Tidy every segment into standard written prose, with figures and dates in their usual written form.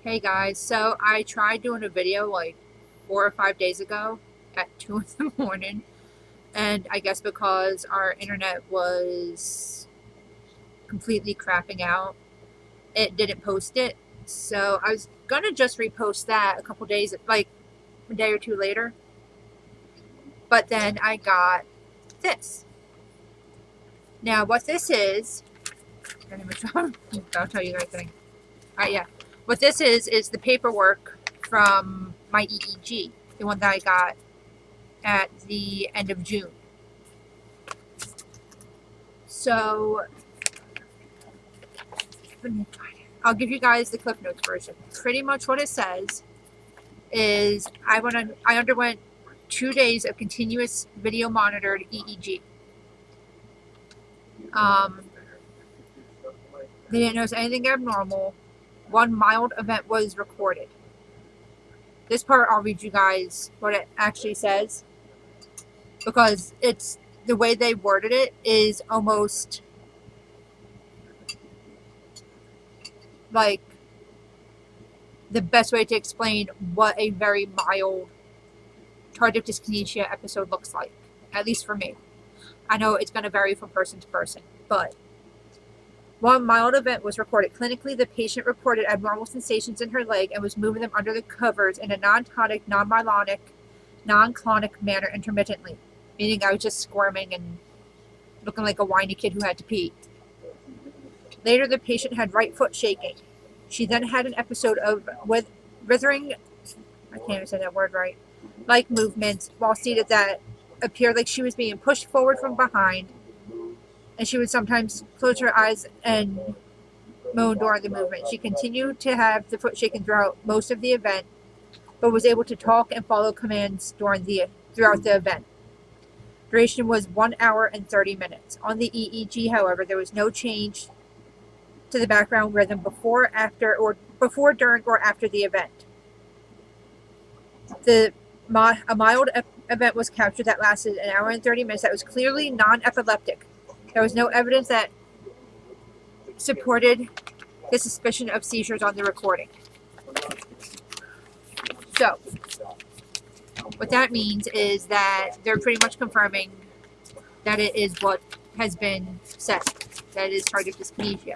Hey guys, so I tried doing a video like 4 or 5 days ago at 2 in the morning, and I guess because our internet was completely crapping out, it didn't post it. So I was gonna just repost that a couple days, like a day or two later, but then I got this. Now, what this is, I'll tell you everything. Yeah. What this is the paperwork from my EEG, the one that I got at the end of June. So I'll give you guys the Cliff Notes version. Pretty much what it says is I underwent 2 days of continuous video monitored EEG. They didn't notice anything abnormal. One mild event was recorded. This part I'll read you guys what it actually says, because it's the way they worded it is almost like the best way to explain what a very mild tardive dyskinesia episode looks like, at least for me. I know it's going to vary from person to person, but one mild event was recorded. Clinically, the patient reported abnormal sensations in her leg and was moving them under the covers in a non-tonic, non-myelonic, non-clonic manner intermittently, meaning I was just squirming and looking like a whiny kid who had to pee. Later, the patient had right foot shaking. She then had an episode of withering, I can't even say that word right, like movements, while seated that appeared like she was being pushed forward from behind, and she would sometimes close her eyes and moan during the movement. She continued to have the foot shaken throughout most of the event, but was able to talk and follow commands throughout the event. Duration was 1 hour and 30 minutes. On the EEG, however, there was no change to the background rhythm before, during, or after the event. A mild event was captured that lasted 1 hour and 30 minutes that was clearly non-epileptic. There was no evidence that supported the suspicion of seizures on the recording. So, what that means is that they're pretty much confirming that it is what has been said, that it is tardive dyskinesia.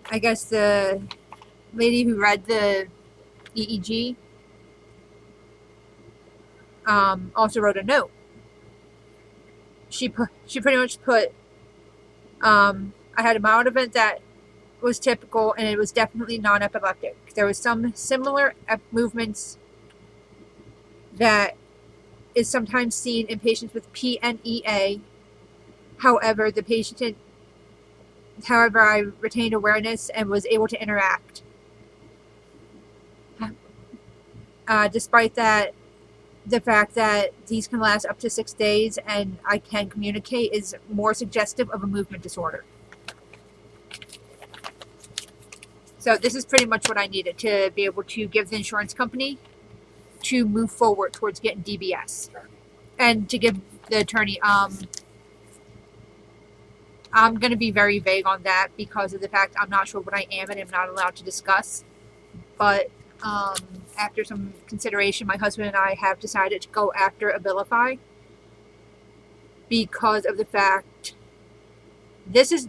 I guess the lady who read the EEG also wrote a note. She pretty much put, I had a mild event that was typical, and it was definitely non-epileptic. There was some similar movements that is sometimes seen in patients with PNEA. However, I retained awareness and was able to interact. Despite that, the fact that these can last up to 6 days and I can communicate is more suggestive of a movement disorder. So this is pretty much what I needed to be able to give the insurance company to move forward towards getting DBS. And to give the attorney, I'm going to be very vague on that because of the fact I'm not sure what I am and am not allowed to discuss. But after some consideration, my husband and I have decided to go after Abilify because of the fact this is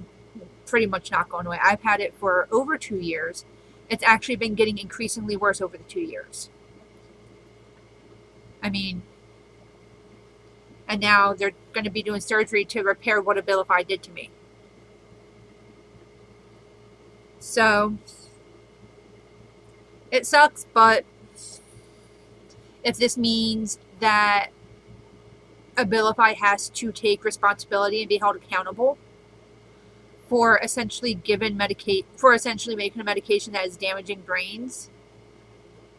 pretty much not going away. I've had it for over 2 years. It's actually been getting increasingly worse over the 2 years. I mean, and now they're going to be doing surgery to repair what Abilify did to me. So it sucks, but if this means that Abilify has to take responsibility and be held accountable for essentially making a medication that is damaging brains,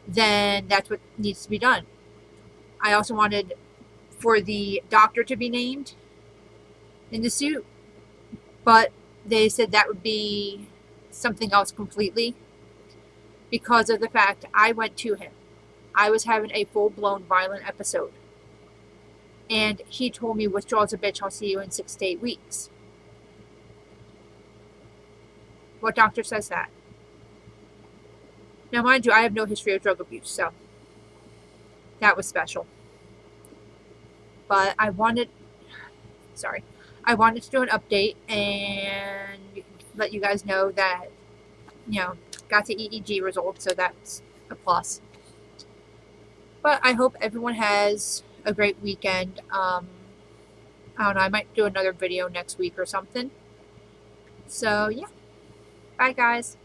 then that's what needs to be done. I also wanted for the doctor to be named in the suit, but they said that would be something else completely because of the fact I went to him. I was having a full-blown violent episode. And he told me, withdrawal's a bitch, I'll see you in 6 to 8 weeks. What doctor says that? Now, mind you, I have no history of drug abuse, so that was special. But I wanted to do an update and let you guys know that, got the EEG results, so that's a plus. But I hope everyone has a great weekend. I don't know, I might do another video next week or something. So, yeah. Bye, guys.